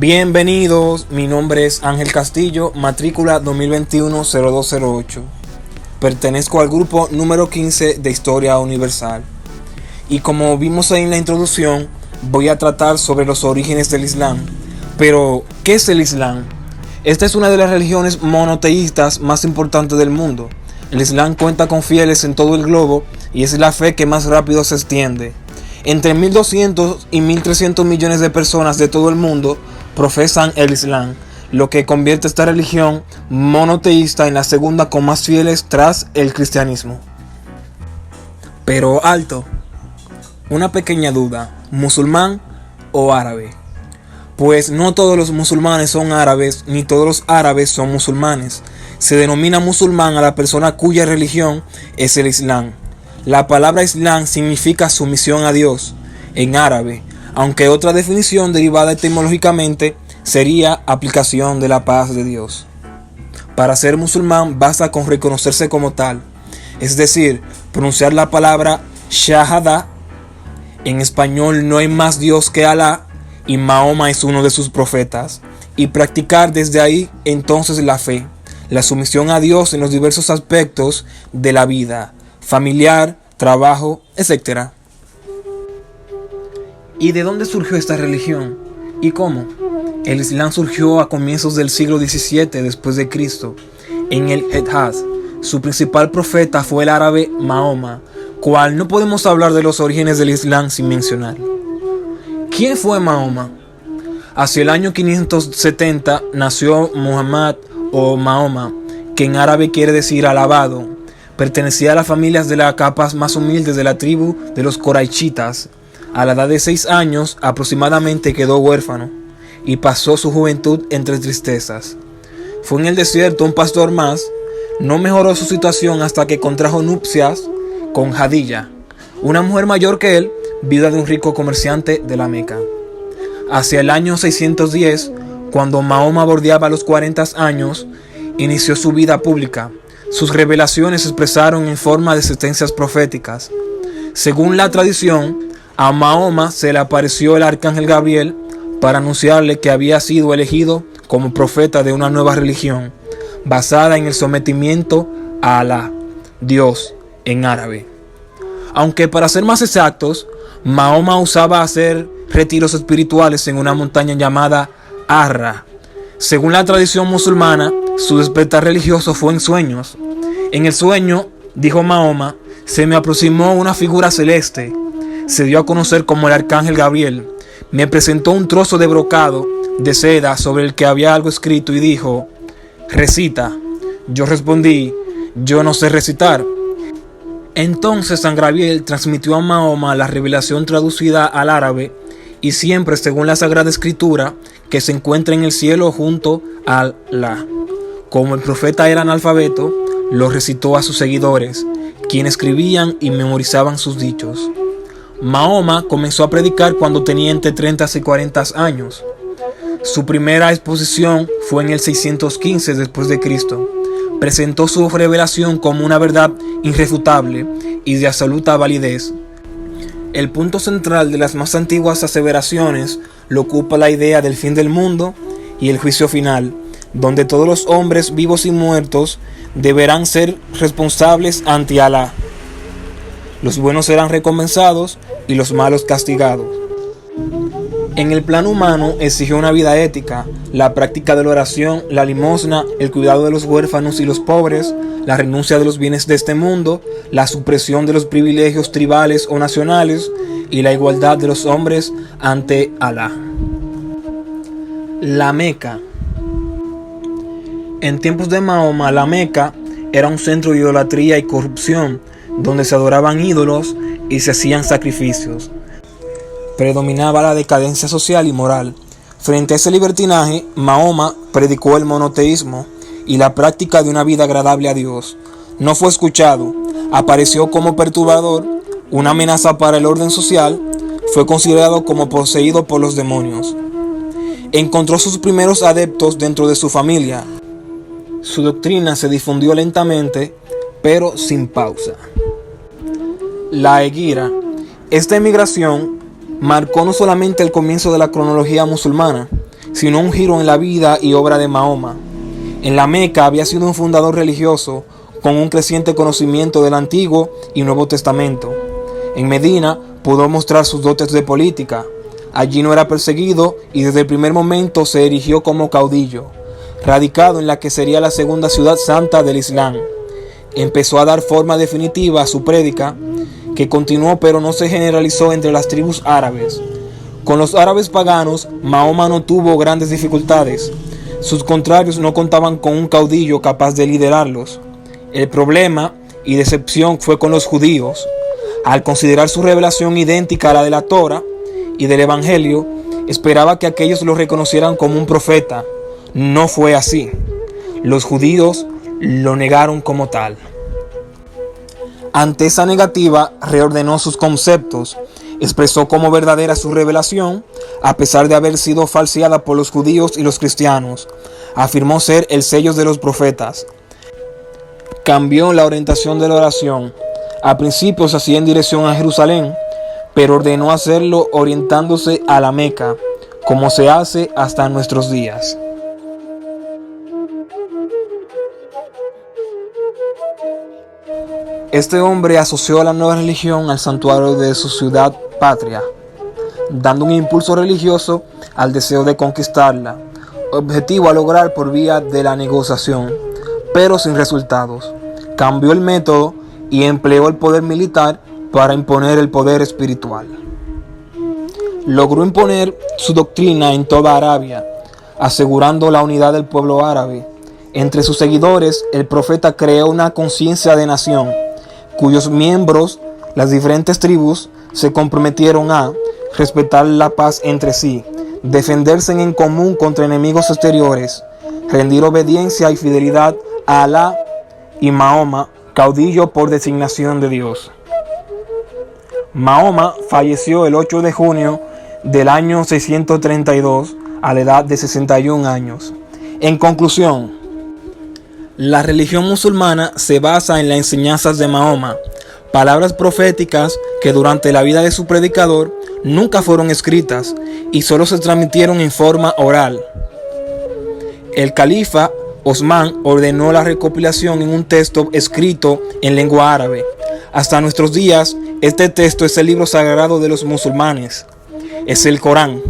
Bienvenidos, mi nombre es Ángel Castillo, matrícula 2021-0208. Pertenezco al grupo número 15 de Historia Universal. Y como vimos ahí en la introducción, voy a tratar sobre los orígenes del Islam. Pero, ¿qué es el Islam? Esta es una de las religiones monoteístas más importantes del mundo. El Islam cuenta con fieles en todo el globo y es la fe que más rápido se extiende. Entre 1.200 y 1.300 millones de personas de todo el mundo profesan el Islam, lo que convierte esta religión monoteísta en la segunda con más fieles tras el cristianismo. Pero alto, una pequeña duda, ¿musulmán o árabe? Pues no todos los musulmanes son árabes, ni todos los árabes son musulmanes. Se denomina musulmán a la persona cuya religión es el Islam. La palabra Islam significa sumisión a Dios en árabe, aunque otra definición derivada etimológicamente sería aplicación de la paz de Dios. Para ser musulmán basta con reconocerse como tal, es decir, pronunciar la palabra Shahada. En español no hay más Dios que Alá y Mahoma es uno de sus profetas, y practicar desde ahí entonces la fe, la sumisión a Dios en los diversos aspectos de la vida, familiar, trabajo, etc. ¿Y de dónde surgió esta religión? ¿Y cómo? El Islam surgió a comienzos del siglo XVII después de Cristo, en el Hejaz. Su principal profeta fue el árabe Mahoma, cual no podemos hablar de los orígenes del Islam sin mencionar. ¿Quién fue Mahoma? Hacia el año 570 nació Muhammad o Mahoma, que en árabe quiere decir alabado. Pertenecía a las familias de las capas más humildes de la tribu de los Coraichitas. A la edad de 6 años aproximadamente quedó huérfano y pasó su juventud entre tristezas. Fue en el desierto un pastor más. No mejoró su situación hasta que contrajo nupcias con Jadilla, una mujer mayor que él, viuda de un rico comerciante de la Meca. Hacia el año 610, cuando Mahoma bordeaba los 40 años, inició su vida pública. Sus revelaciones se expresaron en forma de sentencias proféticas. Según la tradición, a Mahoma se le apareció el arcángel Gabriel para anunciarle que había sido elegido como profeta de una nueva religión, basada en el sometimiento a Alá, Dios, en árabe. Aunque para ser más exactos, Mahoma usaba hacer retiros espirituales en una montaña llamada Arra. Según la tradición musulmana, su despertar religioso fue en sueños. En el sueño, dijo Mahoma, se me aproximó una figura celeste. Se dio a conocer como el arcángel Gabriel. Me presentó un trozo de brocado de seda sobre el que había algo escrito y dijo: recita. Yo respondí: yo no sé recitar. Entonces San Gabriel transmitió a Mahoma la revelación traducida al árabe y siempre según la Sagrada Escritura que se encuentra en el cielo junto a Alá. Como el profeta era analfabeto, lo recitó a sus seguidores, quienes escribían y memorizaban sus dichos. Mahoma comenzó a predicar cuando tenía entre 30 y 40 años. Su primera exposición fue en el 615 después de Cristo. Presentó su revelación como una verdad irrefutable y de absoluta validez. El punto central de las más antiguas aseveraciones lo ocupa la idea del fin del mundo y el juicio final, donde todos los hombres vivos y muertos deberán ser responsables ante Alá. Los buenos serán recompensados y los malos castigados. En el plano humano exigió una vida ética, la práctica de la oración, la limosna, el cuidado de los huérfanos y los pobres, la renuncia de los bienes de este mundo, la supresión de los privilegios tribales o nacionales y la igualdad de los hombres ante Alá. La Meca. En tiempos de Mahoma, la Meca era un centro de idolatría y corrupción, donde se adoraban ídolos y se hacían sacrificios. Predominaba la decadencia social y moral. Frente a ese libertinaje, Mahoma predicó el monoteísmo y la práctica de una vida agradable a Dios. No fue escuchado, apareció como perturbador, una amenaza para el orden social, fue considerado como poseído por los demonios. Encontró sus primeros adeptos dentro de su familia. Su doctrina se difundió lentamente, pero sin pausa. La Hegira. Esta emigración marcó no solamente el comienzo de la cronología musulmana, sino un giro en la vida y obra de Mahoma. En la Meca había sido un fundador religioso con un creciente conocimiento del Antiguo y Nuevo Testamento. En Medina pudo mostrar sus dotes de política. Allí no era perseguido y desde el primer momento se erigió como caudillo, radicado en la que sería la segunda ciudad santa del Islam. Empezó a dar forma definitiva a su prédica, que continuó pero no se generalizó entre las tribus árabes. Con los árabes paganos, Mahoma no tuvo grandes dificultades. Sus contrarios no contaban con un caudillo capaz de liderarlos. El problema y decepción fue con los judíos. Al considerar su revelación idéntica a la de la Torá y del Evangelio, esperaba que aquellos lo reconocieran como un profeta. No fue así. Los judíos lo negaron como tal. Ante esa negativa, reordenó sus conceptos, expresó como verdadera su revelación, a pesar de haber sido falseada por los judíos y los cristianos. Afirmó ser el sello de los profetas. Cambió la orientación de la oración. A principio se hacía en dirección a Jerusalén, pero ordenó hacerlo orientándose a la Meca, como se hace hasta nuestros días. Este hombre asoció a la nueva religión al santuario de su ciudad patria, dando un impulso religioso al deseo de conquistarla, objetivo a lograr por vía de la negociación, pero sin resultados. Cambió el método y empleó el poder militar para imponer el poder espiritual. Logró imponer su doctrina en toda Arabia, asegurando la unidad del pueblo árabe. Entre sus seguidores, el profeta creó una conciencia de nación, cuyos miembros, las diferentes tribus, se comprometieron a respetar la paz entre sí, defenderse en común contra enemigos exteriores, rendir obediencia y fidelidad a Alá y Mahoma, caudillo por designación de Dios. Mahoma falleció el 8 de junio del año 632 a la edad de 61 años. En conclusión, la religión musulmana se basa en las enseñanzas de Mahoma, palabras proféticas que durante la vida de su predicador nunca fueron escritas y solo se transmitieron en forma oral. El califa Osman ordenó la recopilación en un texto escrito en lengua árabe. Hasta nuestros días, este texto es el libro sagrado de los musulmanes. Es el Corán,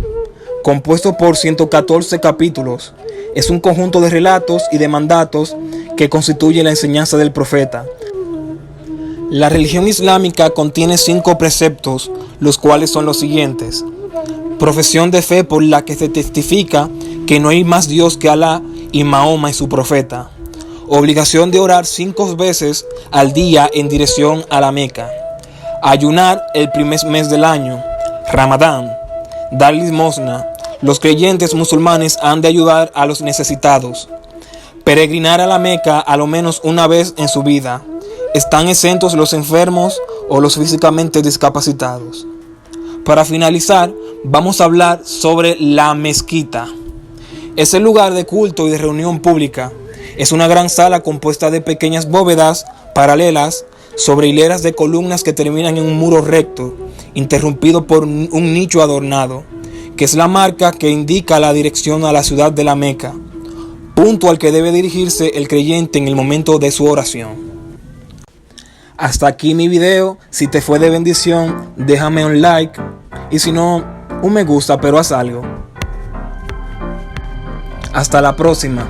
compuesto por 114 capítulos. Es un conjunto de relatos y de mandatos que constituye la enseñanza del profeta. La religión islámica contiene 5 preceptos, los cuales son los siguientes: profesión de fe por la que se testifica que no hay más Dios que Alá y Mahoma es su profeta. Obligación de orar 5 veces al día en dirección a la Meca. Ayunar el primer mes del año, Ramadán. Dar limosna. Los creyentes musulmanes han de ayudar a los necesitados. Peregrinar a la Meca a lo menos una vez en su vida. Están exentos los enfermos o los físicamente discapacitados. Para finalizar, vamos a hablar sobre la mezquita. Es el lugar de culto y de reunión pública. Es una gran sala compuesta de pequeñas bóvedas paralelas sobre hileras de columnas que terminan en un muro recto, interrumpido por un nicho adornado, que es la marca que indica la dirección a la ciudad de la Meca, punto al que debe dirigirse el creyente en el momento de su oración. Hasta aquí mi video. Si te fue de bendición, déjame un like, y si no, un me gusta, pero haz algo. Hasta la próxima.